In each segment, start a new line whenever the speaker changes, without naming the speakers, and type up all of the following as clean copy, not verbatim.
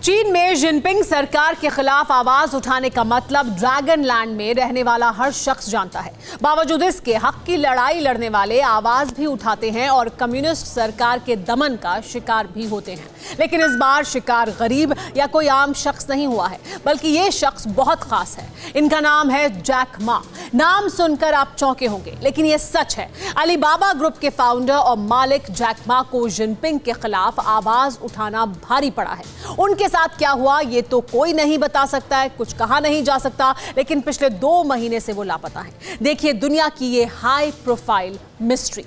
चीन में जिनपिंग सरकार के खिलाफ आवाज उठाने का मतलब ड्रैगन लैंड में रहने वाला हर शख्स जानता है। बावजूद इसके हक की लड़ाई लड़ने वाले आवाज भी उठाते हैं और कम्युनिस्ट सरकार के दमन का शिकार भी होते हैं। लेकिन इस बार शिकार गरीब या कोई आम शख्स नहीं हुआ है, बल्कि ये शख्स बहुत खास है। इनका नाम है जैक मा। नाम सुनकर आप चौंके होंगे, लेकिन ये सच है। अलीबाबा ग्रुप के फाउंडर और मालिक जैक मा को जिनपिंग के खिलाफ आवाज उठाना भारी पड़ा है। उनके साथ क्या हुआ ये तो कोई नहीं बता सकता है, कुछ कहा नहीं जा सकता, लेकिन पिछले 2 महीने से वो लापता है। देखिए दुनिया की ये हाई प्रोफाइल मिस्ट्री।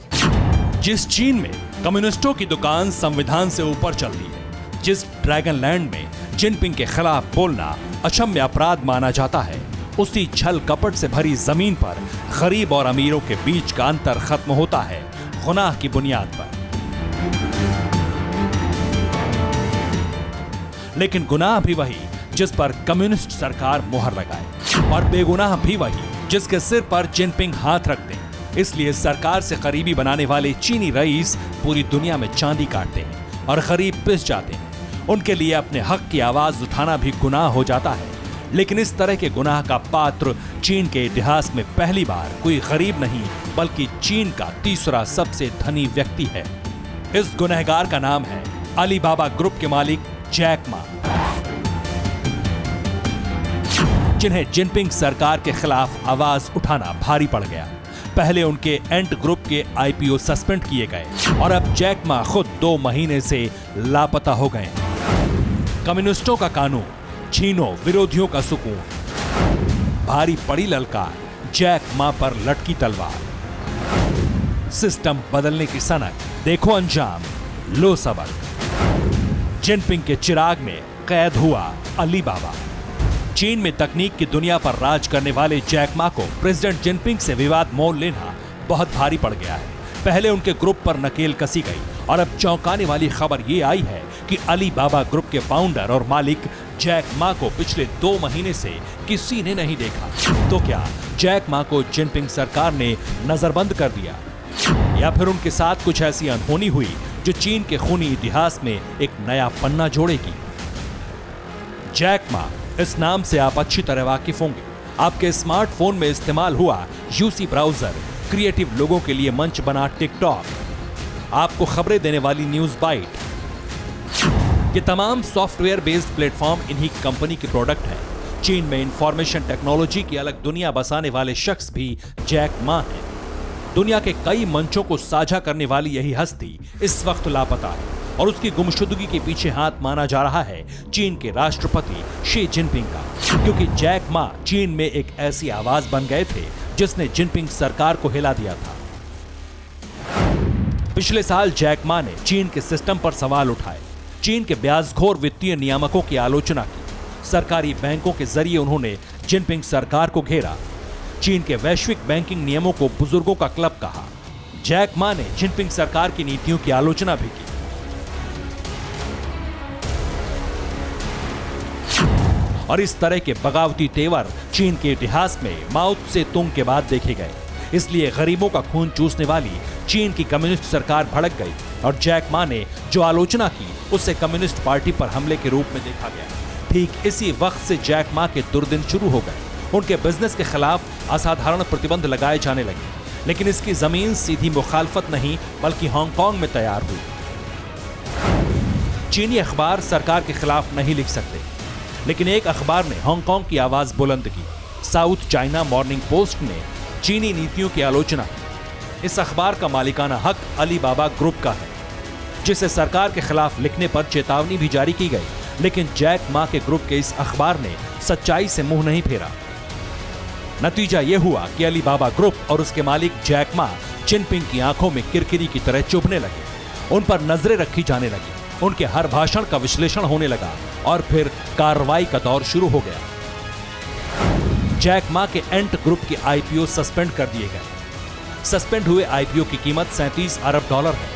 जिस चीन में कम्युनिस्टों की दुकान संविधान से ऊपर चल रही है, जिस ड्रैगन लैंड में जिनपिंग के खिलाफ बोलना अक्षम्य अपराध माना जाता है, उसी छल कपट से भरी जमीन पर गरीब और अमीरों के बीच का अंतर खत्म होता है गुनाह की बुनियाद पर। लेकिन गुनाह भी वही जिस पर कम्युनिस्ट सरकार मोहर लगाए, और बेगुनाह भी वही जिसके सिर पर जिनपिंग हाथ रख दें। इसलिए सरकार से करीबी बनाने वाले चीनी रईस पूरी दुनिया में चांदी काटते हैं और गरीब पिस जाते हैं। उनके लिए अपने हक की आवाज उठाना भी गुनाह हो जाता है। लेकिन इस तरह के गुनाह का पात्र चीन के इतिहास में पहली बार कोई गरीब नहीं, बल्कि चीन का तीसरा सबसे धनी व्यक्ति है। इस गुनहगार का नाम है अलीबाबा ग्रुप के मालिक जैक मा, जिन्हें जिनपिंग सरकार के खिलाफ आवाज उठाना भारी पड़ गया। पहले उनके एंट ग्रुप के आईपीओ सस्पेंड किए गए और अब जैक मा खुद 2 महीने से लापता हो गए। कम्युनिस्टों का कानून छीनो विरोधियों का सुकून, भारी पड़ी ललकार, जैक मा पर लटकी तलवार। सिस्टम बदलने की सनक, देखो अंजाम, लो सबक। जिनपिंग के चिराग में कैद हुआ अलीबाबा। चीन में तकनीक की दुनिया पर राज करने वाले जैक मा को प्रेसिडेंट जिनपिंग से विवाद मोल लेना बहुत भारी पड़ गया है। पहले उनके ग्रुप पर नकेल कसी गई और अब चौंकाने वाली खबर ये आई है कि अलीबाबा ग्रुप के फाउंडर और मालिक जैक मा को पिछले 2 महीने से किसी ने नहीं देखा। तो क्या जैक मा को जिनपिंग सरकार ने नजरबंद कर दिया, या फिर उनके साथ कुछ ऐसी अनहोनी हुई जो चीन के खूनी इतिहास में एक नया पन्ना जोड़ेगी? जैक मा, इस नाम से आप अच्छी तरह वाकिफ होंगे। आपके स्मार्टफोन में इस्तेमाल हुआ यूसी ब्राउजर, क्रिएटिव लोगों के लिए मंच बना टिकटॉक, आपको खबरें देने वाली न्यूज बाइट, ये तमाम सॉफ्टवेयर बेस्ड प्लेटफॉर्म इन्हीं कंपनी के प्रोडक्ट हैं। चीन में इंफॉर्मेशन टेक्नोलॉजी की अलग दुनिया बसाने वाले शख्स भी जैक मा हैं। दुनिया के कई मंचों को साझा करने वाली यही हस्ती इस वक्त लापता है और उसकी गुमशुदगी के पीछे हाथ माना जा रहा है चीन के राष्ट्रपति शी जिनपिंग का, क्योंकि जैक मा चीन में एक ऐसी आवाज बन गए थे जिसने जिनपिंग सरकार को हिला दिया था। पिछले साल जैक मा ने चीन के सिस्टम पर सवाल उठाए, चीन के ब्याजखोर वित्तीय नियामकों की आलोचना की। सरकारी बैंकों के जरिए उन्होंने जिनपिंग सरकार को घेरा। चीन के वैश्विक बैंकिंग नियमों को बुजुर्गों का क्लब कहा। जैक मा ने जिनपिंग सरकार की नीतियों की आलोचना भी की। और इस तरह के बगावती तेवर चीन के इतिहास में माओ त्से तुंग के बाद देखे गए। इसलिए गरीबों का खून चूसने वाली चीन की कम्युनिस्ट सरकार भड़क गई और जैक मा ने जो आलोचना की उसे कम्युनिस्ट पार्टी पर हमले के रूप में देखा गया। ठीक इसी वक्त से जैक मा के दुर्दिन शुरू हो गए। उनके बिजनेस के खिलाफ असाधारण प्रतिबंध लगाए जाने लगे, लेकिन इसकी जमीन सीधी मुखालफत नहीं बल्कि हांगकांग में तैयार हुई। चीनी अखबार सरकार के खिलाफ नहीं लिख सकते, लेकिन एक अखबार ने हांगकांग की आवाज बुलंद की। साउथ चाइना मॉर्निंग पोस्ट ने चीनी नीतियों की आलोचना की। इस अखबार का मालिकाना हक अलीबाबा ग्रुप का है, जिसे सरकार के खिलाफ लिखने पर चेतावनी भी जारी की गई। लेकिन जैक मा के ग्रुप के इस अखबार ने सच्चाई से मुंह नहीं फेरा। नतीजा यह हुआ कि अलीबाबा ग्रुप और उसके मालिक जैक मा जिनपिंग की आंखों में किरकिरी की तरह चुभने लगे। उन पर नजरें रखी जाने लगी, उनके हर भाषण का विश्लेषण होने लगा और फिर कार्रवाई का दौर शुरू हो गया। जैक मा के एंट ग्रुप के आईपीओ सस्पेंड कर दिए गए। सस्पेंड हुए आईपीओ की कीमत $37 अरब है।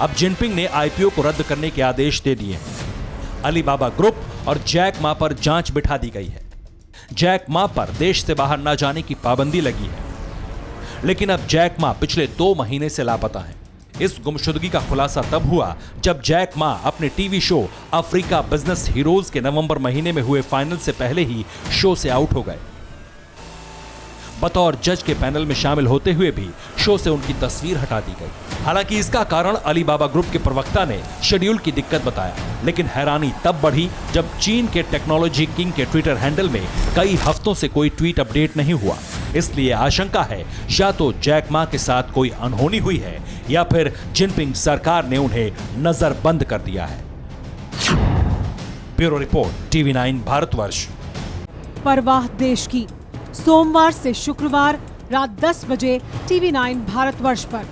अब जिनपिंग ने आईपीओ को रद्द करने के आदेश दे दिए हैं। अलीबाबा ग्रुप और जैक मा पर जांच बिठा दी गई है। जैक मा पर देश से बाहर न जाने की पाबंदी लगी है। लेकिन अब जैक मा पिछले 2 महीने से लापता है। इस गुमशुदगी का खुलासा तब हुआ जब जैक मा अपने TV show Africa business heroes के नवंबर महीने में हुए फाइनल से पहले ही शो से आउट हो गए। बतौर जज के पैनल में शामिल होते हुए भी शो से उनकी तस्वीर हटा दी गई। हालांकि इसका कारण अलीबाबा ग्रुप के प्रवक्ता ने शेड्यूल की दिक्कत बताया, लेकिन हैरानी तब बढ़ी जब चीन के टेक्नोलॉजी किंग के ट्विटर हैंडल में कई हफ्तों से कोई ट्वीट अपडेट नहीं हुआ। इसलिए आशंका है या तो जैक मा के साथ कोई अनहोनी हुई है या फिर जिनपिंग सरकार ने उन्हें नजरबंद कर दिया है। Bureau report, TV9 Bharatvarsh.
परवाह देश की, सोमवार से शुक्रवार रात 10 बजे TV9 भारतवर्ष पर।